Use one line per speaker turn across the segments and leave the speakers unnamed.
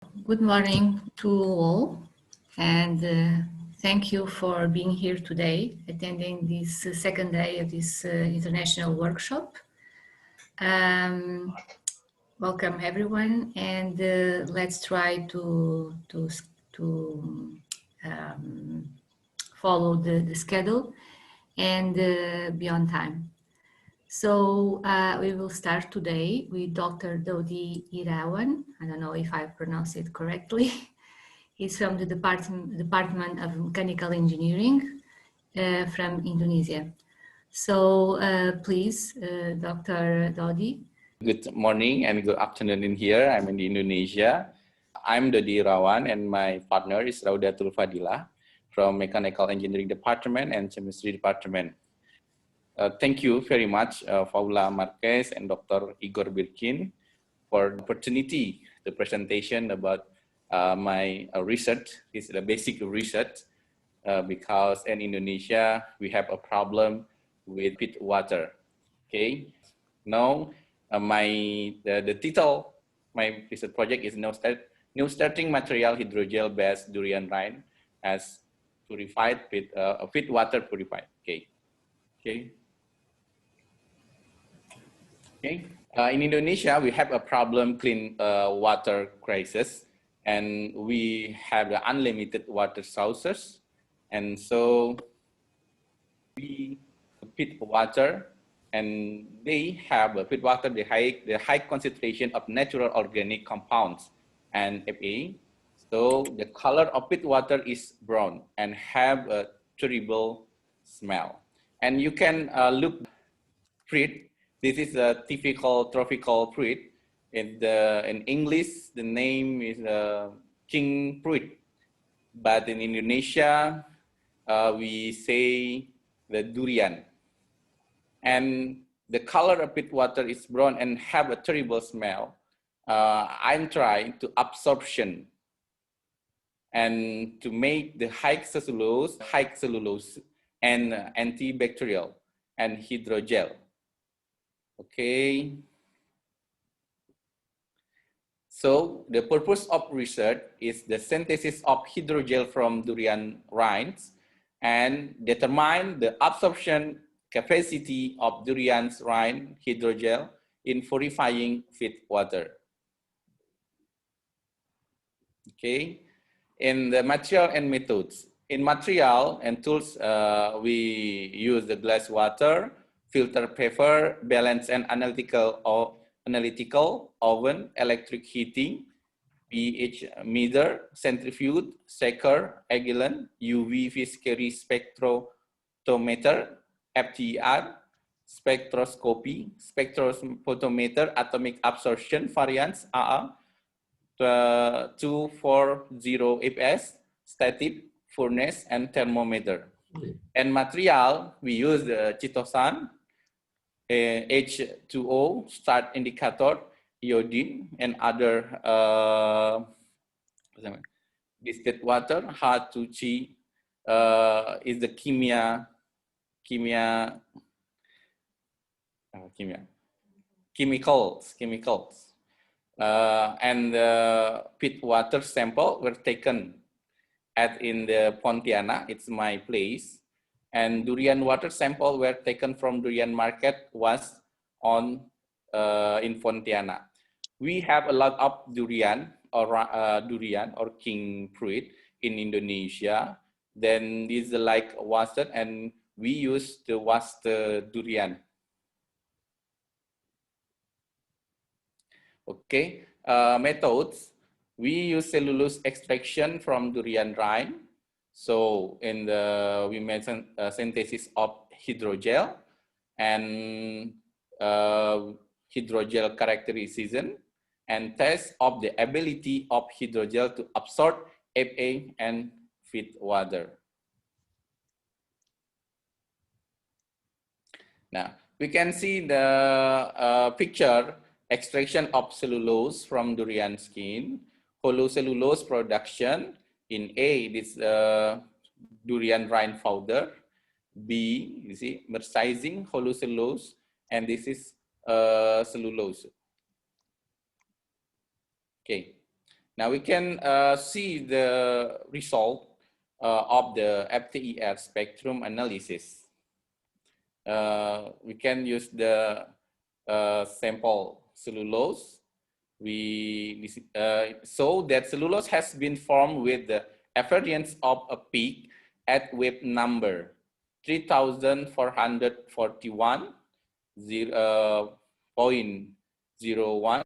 Good morning to all, and thank you for being here today, attending this second day of this international workshop. Welcome everyone, and let's try to follow the schedule and be on time. So we will start today with Dr. Doddy Irawan. I don't know if I pronounced it correctly. He's from the Department of Mechanical Engineering from Indonesia. So please, Dr. Doddy.
Good morning and good afternoon in here. I'm in Indonesia. I'm Doddy Irawan and my partner is Raudatul Fadilah from Mechanical Engineering Department and Chemistry Department. Thank you very much, Paula Marquez and Dr. Igor Birkin for the opportunity, the presentation about my research. This is the basic research because in Indonesia, we have a problem with peat water. Okay, now the title, my research project is New Starting Material Hydrogel-based durian rind as purified peat water purified. Okay. In Indonesia, we have a problem clean water crisis, and we have the unlimited water sources, and so we peat water, and they have a peat water the high concentration of natural organic compounds and Fa. So the color of peat water is brown and have a terrible smell. And you can look fruit. This is a typical tropical fruit. In English, the name is king fruit, but in Indonesia, we say the durian. And the color of peat water is brown and have a terrible smell. I'm trying to absorption and to make the high cellulose and antibacterial and hydrogel. Okay. So the purpose of research is the synthesis of hydrogel from durian rinds and determine the absorption capacity of durian's rind hydrogel in purifying peat water. Okay. In the material and methods. In material and tools, we use the glass water, filter paper, balance and analytical oven, electric heating, pH meter, centrifuge, shaker, Agilent, UV viscosity spectrophotometer, FTR, spectroscopy, spectrophotometer, atomic absorption variance, AA, 240 fps, static, furnace, and thermometer. And material, we use the chitosan, H2O, start indicator, iodine, and other distilled water. H2G is the chemicals. And the peat water sample were taken in the Pontianak, it's my place. And durian water sample were taken from durian market was in Pontianak. We have a lot of durian or king fruit in Indonesia. Then this is like washed, and we use to wash the durian. Okay, methods. We use cellulose extraction from durian rind. So we mentioned synthesis of hydrogel and hydrogel characterization and test of the ability of hydrogel to absorb Fa and peat water. Now we can see the picture extraction of cellulose from durian skin, hollow cellulose production. In A, this durian rind powder. B, you see, mercizing hollow cellulose, and this is cellulose. Okay. Now we can see the result of the FTER spectrum analysis. We can use the sample cellulose. We show that cellulose has been formed with the efference of a peak at wave number 3,441.01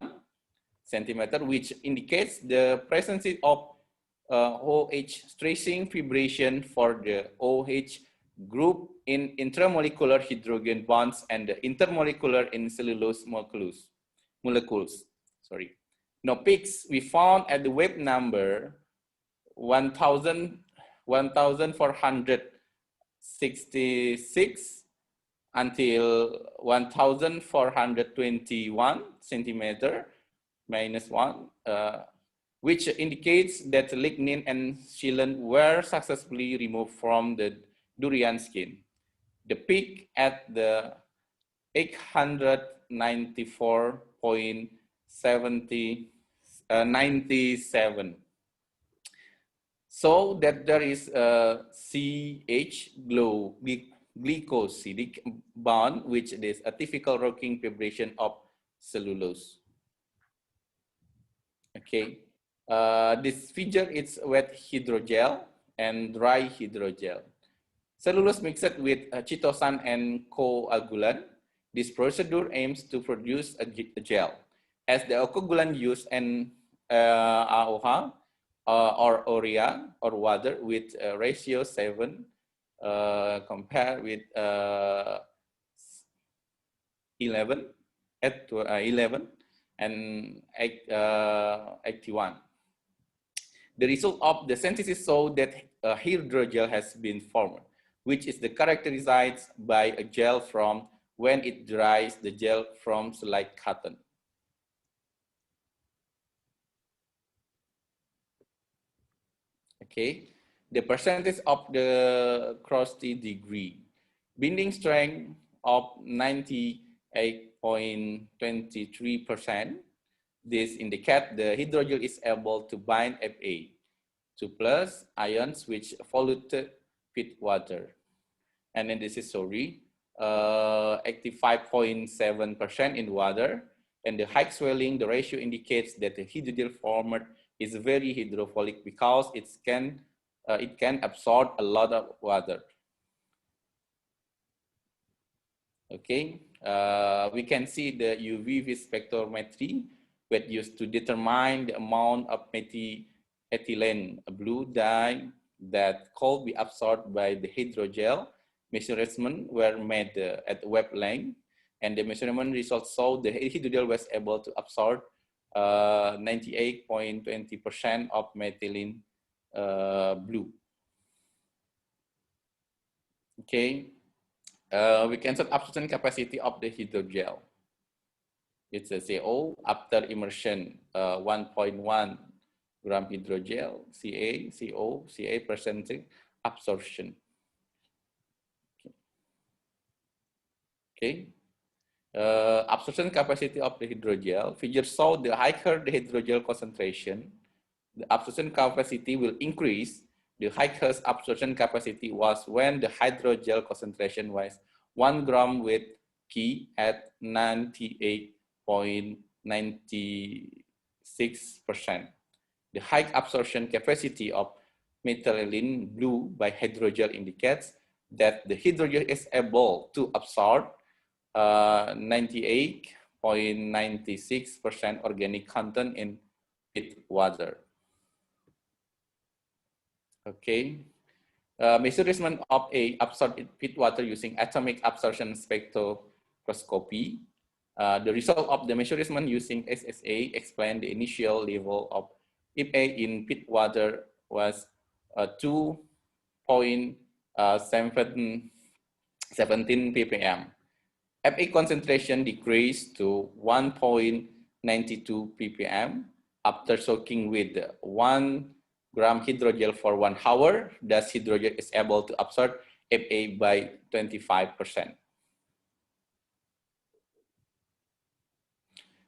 centimeter, which indicates the presence of OH stressing fibration for the OH group in intramolecular hydrogen bonds and the intermolecular in cellulose molecules. Sorry. Now peaks we found at the wave number 1,466 until 1,421 centimeter minus 1, which indicates that lignin and xylene were successfully removed from the durian skin. The peak at the 894.97, so that there is a CH glycosidic bond, which is a typical rocking vibration of cellulose. Okay, this figure is wet hydrogel and dry hydrogel. Cellulose mixed with chitosan and coagulant. This procedure aims to produce a gel. As the coagulant used an AOH or urea or water with ratio 7 compared with 11 at 11 and 81. The result of the synthesis showed that a hydrogel has been formed, which is characterized by a gel from when it dries the gel from like cotton. Okay, the percentage of the crusty degree, binding strength of 98.23%. This indicates the hydrogel is able to bind Fa, 2+ ions which polluted peat water. And then this is 85.7% in water. And the high swelling, the ratio indicates that the hydrogel formed is very hydrophilic because it can absorb a lot of water. Okay, we can see the UV spectrometry that used to determine the amount of ethylene blue dye that could be absorbed by the hydrogel. Measurements were made at wavelength, and the measurement results showed the hydrogel was able to absorb 98.20% of methylene blue. Okay, we can set absorption capacity of the hydrogel. It's a CO after immersion, 1.1 gram hydrogel, Ca percentage absorption. Okay. Absorption capacity of the hydrogel. Figure show the higher the hydrogel concentration, the absorption capacity will increase. The highest absorption capacity was when the hydrogel concentration was 1 gram with K at 98.96%. The high absorption capacity of methylene blue by hydrogel indicates that the hydrogel is able to absorb 98.96% organic content in peat water. Okay, measurement of absorbed peat water using atomic absorption spectroscopy. The result of the measurement using SSA explained the initial level of Fa in peat water was 2.17 ppm. Fa concentration decreased to 1.92 ppm after soaking with 1 gram hydrogel for 1 hour. Thus, hydrogel is able to absorb Fa by 25%.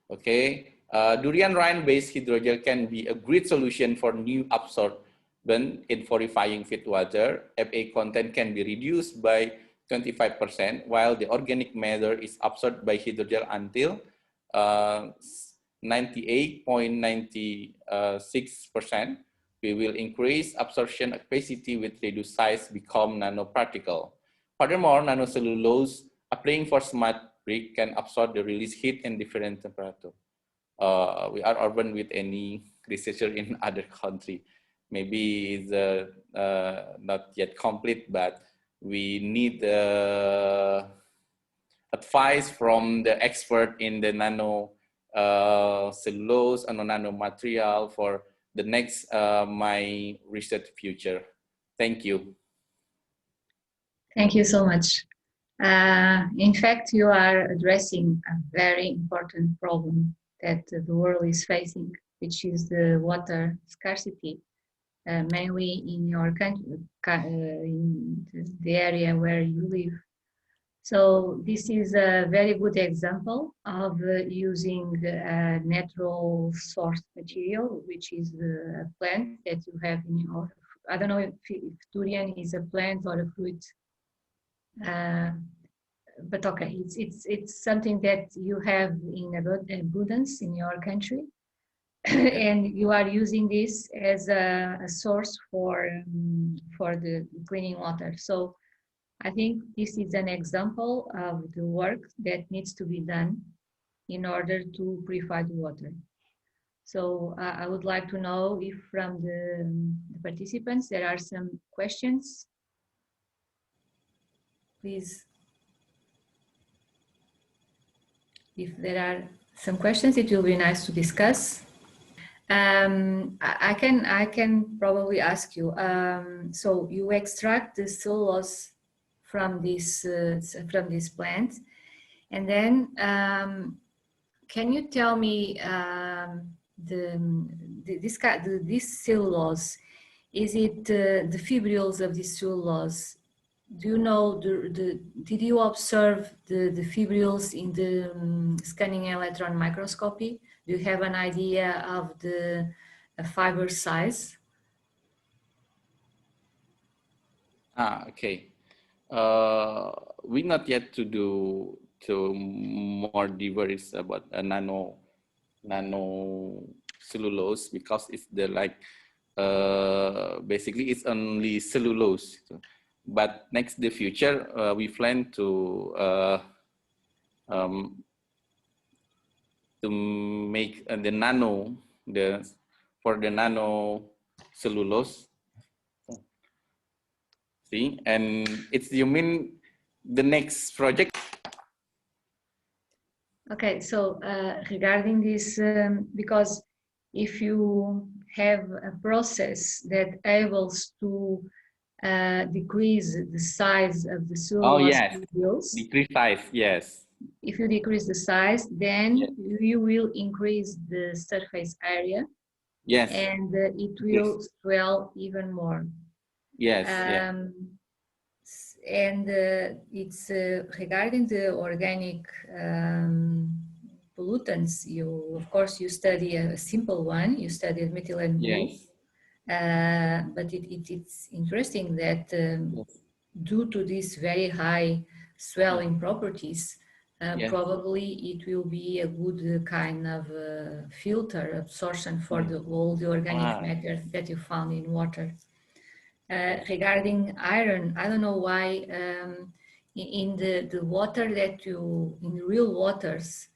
Okay, Durian rind-based hydrogel can be a great solution for new absorbent in purifying feed water. FA content can be reduced by 25%, while the organic matter is absorbed by hydrogel until 98.96%. We will increase absorption capacity with reduced size, become nanoparticle. Furthermore, nanocellulose applying for smart brick can absorb the released heat in different temperature. We are urban with any researcher in other country. Maybe it's not yet complete, but we need advice from the expert in the nano cellulose and nanomaterial for the next my research future. Thank you.
Thank you so much. In fact, you are addressing a very important problem that the world is facing, which is the water scarcity, mainly in your country, in the area where you live. So this is a very good example of using a natural source material, which is a plant that you have in your, I don't know if durian is a plant or a fruit, but okay, it's something that you have in abundance in your country, and you are using this as a source for the cleaning water. So I think this is an example of the work that needs to be done in order to purify the water. So I would like to know if from the participants there are some questions. Please, if there are some questions, it will be nice to discuss. I can probably ask you. So you extract the cellulose from this plant, and then can you tell me this cellulose? Is it the fibrils of this cellulose? Do you know did you observe the fibrils in the scanning electron microscopy? Do you have an idea of the fiber size?
Okay. We not yet to do more device about a nano cellulose, because it's the basically it's only cellulose. But next the future we plan to make the nano for the nano cellulose. See, and it's, you mean the next project?
Okay, so regarding this, because if you have a process that enables to decrease the size of the cellulose fibrils,
decrease size, yes.
If you decrease the size, then you will increase the surface area.
Yes.
And it will swell even more.
Yes.
And it's regarding the organic pollutants. Of course, you study a simple one. You studied methylene blue.
Yes.
But it's interesting that due to these very high swelling properties, probably it will be a good kind of filter absorption for all the organic matter that you found in water. Regarding iron, I don't know why in the water that in real waters,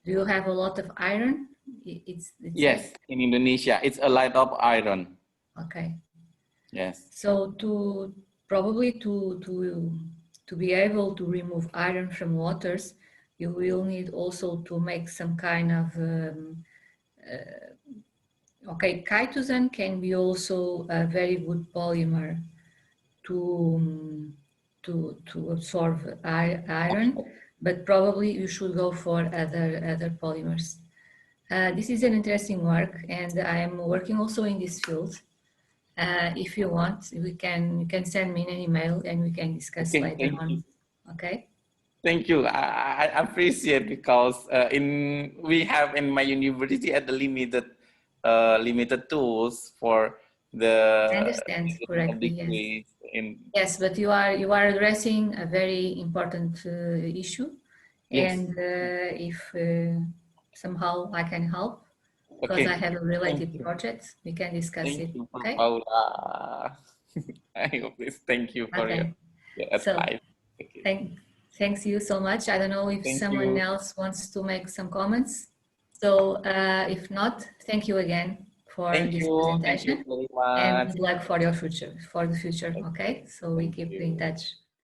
do you have a lot of iron? It's
yes, in Indonesia, it's a lot of iron.
Okay.
Yes.
So probably to be able to remove iron from waters, you will need also to make some kind of okay, chitosan can be also a very good polymer to absorb iron, but probably you should go for other polymers. This is an interesting work, and I am working also in this field. If you want, you can send me an email and we can discuss later on. Okay.
Thank you. I appreciate because we have in my university at the limited tools for the
I understand correctly, yes.
degrees
Yes, but you are addressing a very important issue,
Yes.
and if somehow I can help, because
Okay.
I have a related
Thank you.
project, we can discuss
Thank
it.
you,
Okay.
Paula. Please, thank you for
Okay.
your
So
advice. Okay.
thanks you so much. I don't know if
Thank
someone
you.
else wants to make some comments. So if not, thank you again for
Thank
this
you. Thank you
presentation,
very
and
much.
good luck for your future, for the future. Okay. So we
Thank
keep in
you.
touch.